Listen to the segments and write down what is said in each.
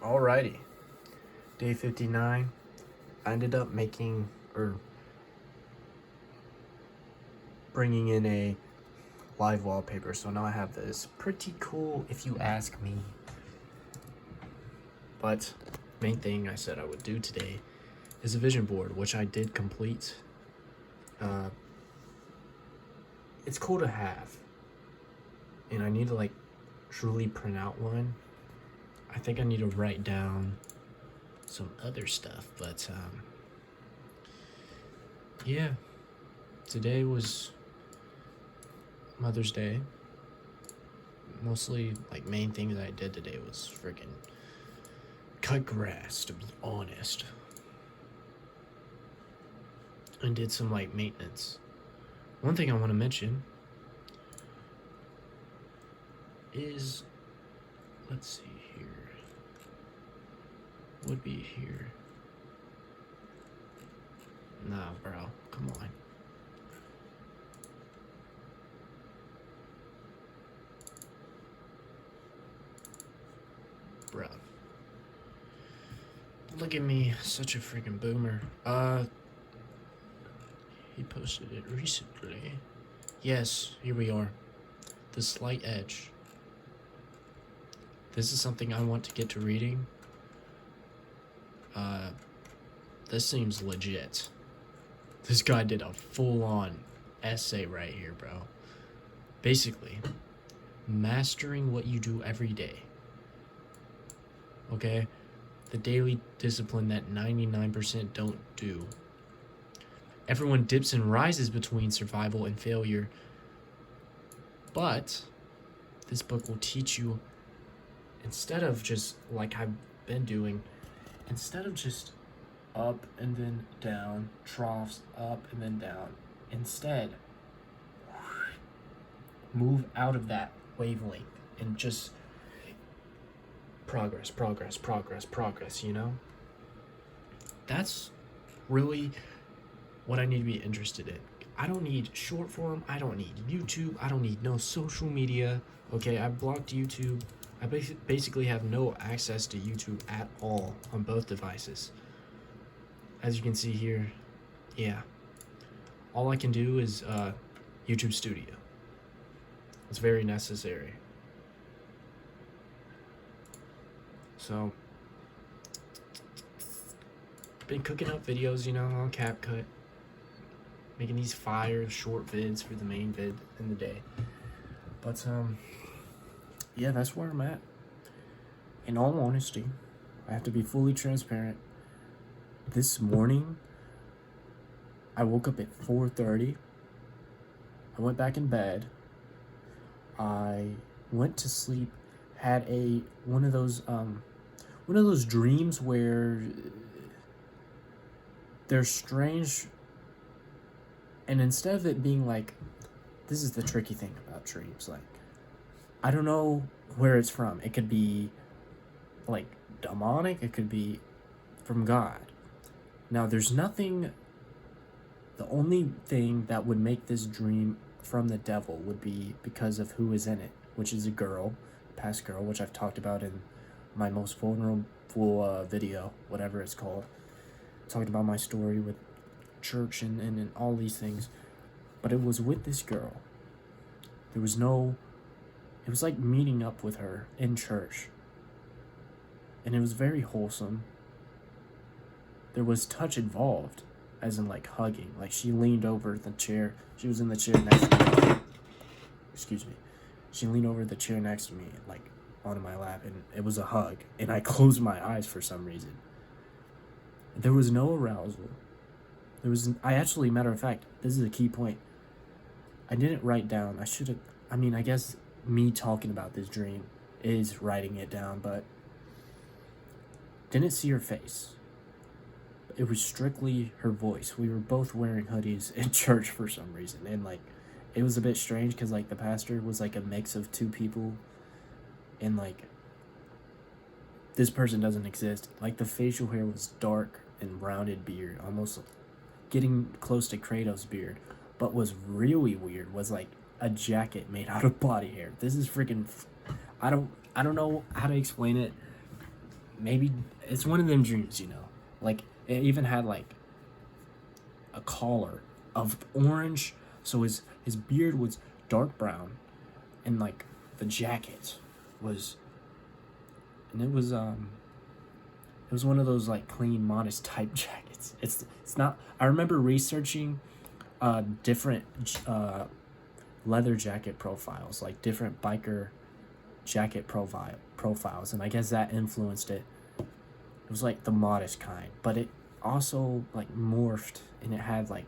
Alrighty, day 59. I ended up bringing in a live wallpaper, so now I have this. Pretty cool if you ask me. But main thing I said I would do today is a vision board, which I did complete. It's cool to have, and I need to truly print out one. I think I need to write down some other stuff, but yeah, today was Mother's Day. Mostly main things I did today was freaking cut grass, to be honest, and did some maintenance. One thing I want to mention is, let's see here, would be here. Nah, bro, come on. Bro. Look at me, such a freaking boomer. He posted it recently. Yes, here we are. The Slight Edge. This is something I want to get to reading. This seems legit. This guy did a full-on essay right here, bro. Basically, mastering what you do every day. Okay? The daily discipline that 99% don't do. Everyone dips and rises between survival and failure. But this book will teach you, instead of just like I've been doing, instead of just up and then down, troughs, up and then down, instead, move out of that wavelength and just progress, you know? That's really what I need to be interested in. I don't need short form, I don't need YouTube, I don't need no social media. Okay, I blocked YouTube. I basically have no access to YouTube at all on both devices. As you can see here, yeah. All I can do is YouTube Studio. It's very necessary. So, been cooking up videos, on CapCut. Making these fire short vids for the main vid in the day. But, yeah, that's where I'm at. In all honesty, I have to be fully transparent. This morning, I woke up at 4:30. I went back in bed. I went to sleep, had one of those dreams where they're strange, and instead of it being this is the tricky thing about dreams, I don't know where it's from. It could be demonic, it could be from God. Now there's nothing, the only thing that would make this dream from the devil would be because of who is in it, which is a girl, past girl, which I've talked about in my most vulnerable video, whatever it's called. Talking about my story with church and all these things. But it was with this girl. It was like meeting up with her in church. And it was very wholesome. There was touch involved, as in hugging. She leaned over the chair. She was in the chair next to me. Excuse me. She leaned over the chair next to me, onto my lap, and it was a hug. And I closed my eyes for some reason. There was no arousal. Matter of fact, this is a key point. I didn't write down. I guess me talking about this dream is writing it down, but didn't see her face. It was strictly her voice. We were both wearing hoodies in church for some reason, and it was a bit strange because the pastor was a mix of two people, and this person doesn't exist. The facial hair was dark and rounded beard, almost getting close to Kratos' beard. But was really weird was a jacket made out of body hair. This is freaking, I don't know how to explain it. maybe it's one of them dreams, you know. Like it even had like a collar of orange, so his beard was dark brown, and like the jacket was, and it was one of those like clean, modest type jackets. It's not. I remember researching different leather jacket profiles, like different biker jacket profiles, and I guess that influenced it. It was like the modest kind, but it also like morphed, and it had like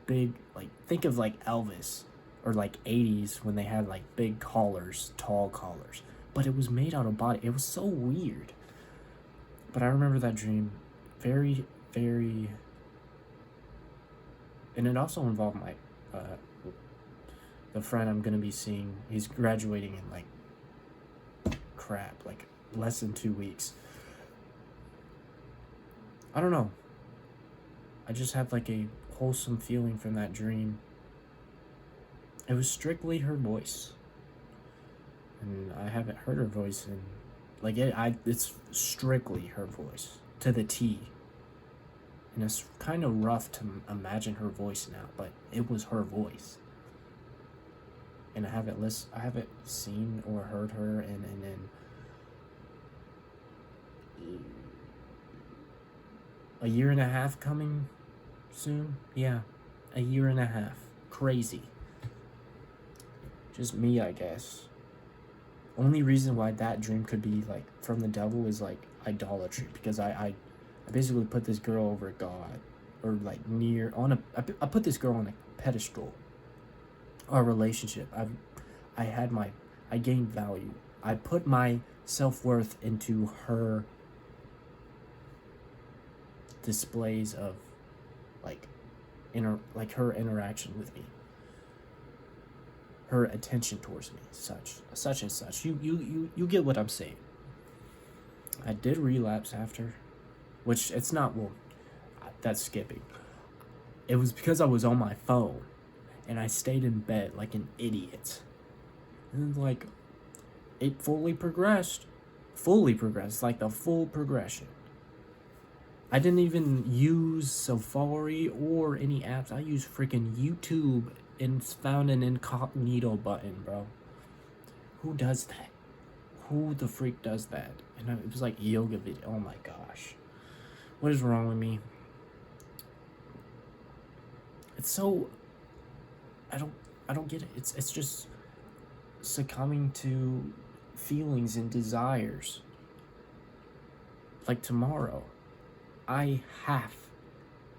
big, like think of like Elvis or like 80s when they had like big collars, tall collars, but it was made out of body. It was so weird. But I remember that dream very, very, and it also involved my the friend I'm gonna be seeing. He's graduating in like like less than 2 weeks. I don't know. I just have like a wholesome feeling from that dream. It was strictly her voice, and I haven't heard her voice in like it's strictly her voice to the T. And it's kind of rough to imagine her voice now, but it was her voice. And I haven't seen or heard her in a year and a half coming soon. Yeah, a year and a half. Crazy. Just me, I guess. Only reason why that dream could be like from the devil is like idolatry, because I basically put this girl over God, or like I put this girl on a pedestal. Our relationship, I gained value. I put my self-worth into her displays of like her interaction with me, her attention towards me, such and such. You get what I'm saying. I did relapse after, which it's not, well, that's skipping. It was because I was on my phone and I stayed in bed like an idiot. And like it fully progressed, like the full progression. I didn't even use Safari or any apps. I used freaking YouTube and found an incognito button, bro. Who does that? Who the freak does that? And it was like yoga video. Oh my gosh. What is wrong with me? It's so, I don't get it. It's just succumbing to feelings and desires. Like tomorrow, I have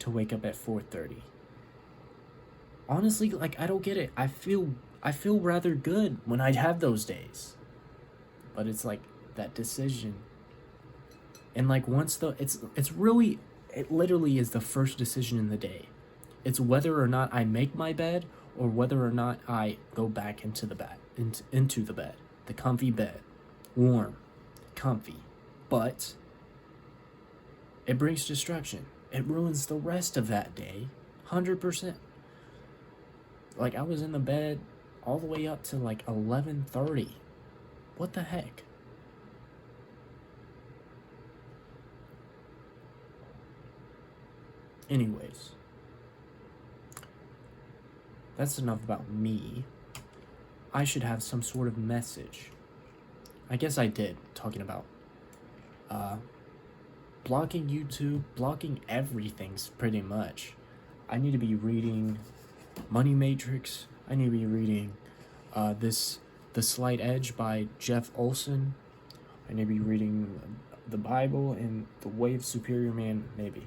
to wake up at 4:30. Honestly, like I don't get it. I feel rather good when I have those days. But it's like that decision. And like once it literally is the first decision in the day. It's whether or not I make my bed or whether or not I go back into the bed, into the bed, the comfy bed, warm, comfy. But it brings destruction. It ruins the rest of that day, 100%. Like I was in the bed all the way up to like 11:30. What the heck? Anyways, that's enough about me. I should have some sort of message. I guess I did, talking about blocking YouTube, blocking everything's pretty much. I need to be reading Money Matrix. I need to be reading The Slight Edge by Jeff Olson. I need to be reading the Bible and The Way of Superior Man, maybe.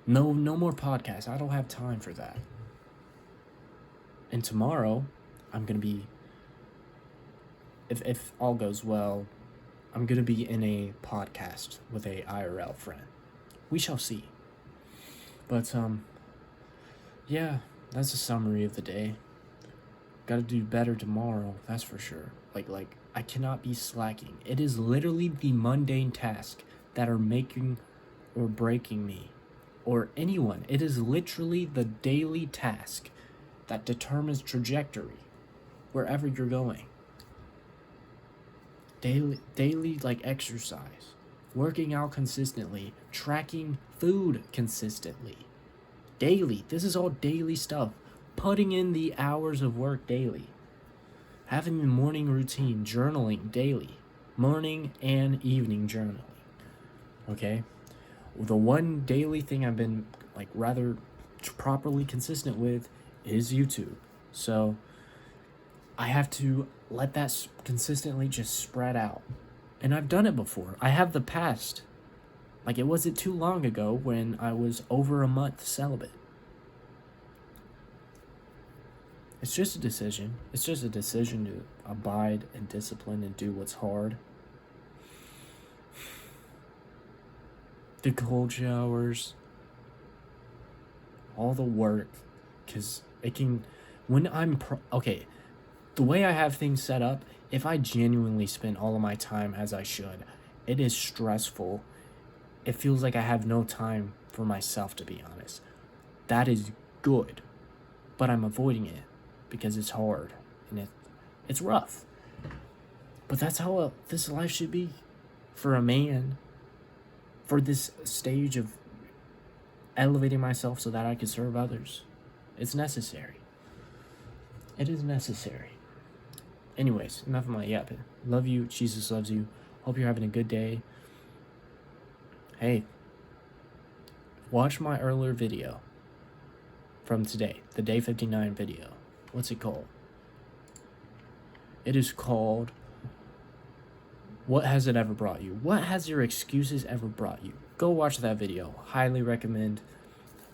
No more podcasts. I don't have time for that. And tomorrow, I'm going to be, if all goes well, I'm going to be in a podcast with a IRL friend. We shall see. But, yeah, that's a summary of the day. Gotta do better tomorrow, that's for sure. Like, I cannot be slacking. It is literally the mundane tasks that are making or breaking me. Or anyone. It is literally the daily task that determines trajectory wherever you're going. Daily like exercise, working out consistently, tracking food consistently, daily. This is all daily stuff. Putting in the hours of work daily. Having the morning routine, journaling daily. Morning and evening journaling. Okay? The one daily thing I've been like rather properly consistent with is YouTube. So I have to let that consistently just spread out. And I've done it before. I have the past. Like, it wasn't too long ago when I was over a month celibate. It's just a decision. It's just a decision to abide and discipline and do what's hard. The cold showers. All the work. Because it can... When I'm... okay, the way I have things set up, if I genuinely spend all of my time as I should, it is stressful. It feels like I have no time for myself, to be honest. That is good, but I'm avoiding it because it's hard and it's rough. But that's how this life should be for a man, for this stage of elevating myself so that I can serve others. It's necessary. It is necessary. Anyways, enough of my yapping. Love you. Jesus loves you. Hope you're having a good day. Hey, watch my earlier video from today, the Day 59 video. What's it called? It is called, What Has It Ever Brought You? What has your excuses ever brought you? Go watch that video. Highly recommend.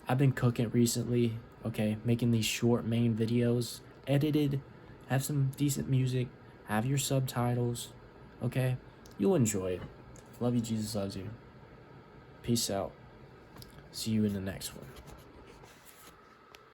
I've been cooking recently, okay? Making these short main videos, edited, have some decent music, have your subtitles, okay? You'll enjoy it. Love you, Jesus loves you. Peace out. See you in the next one.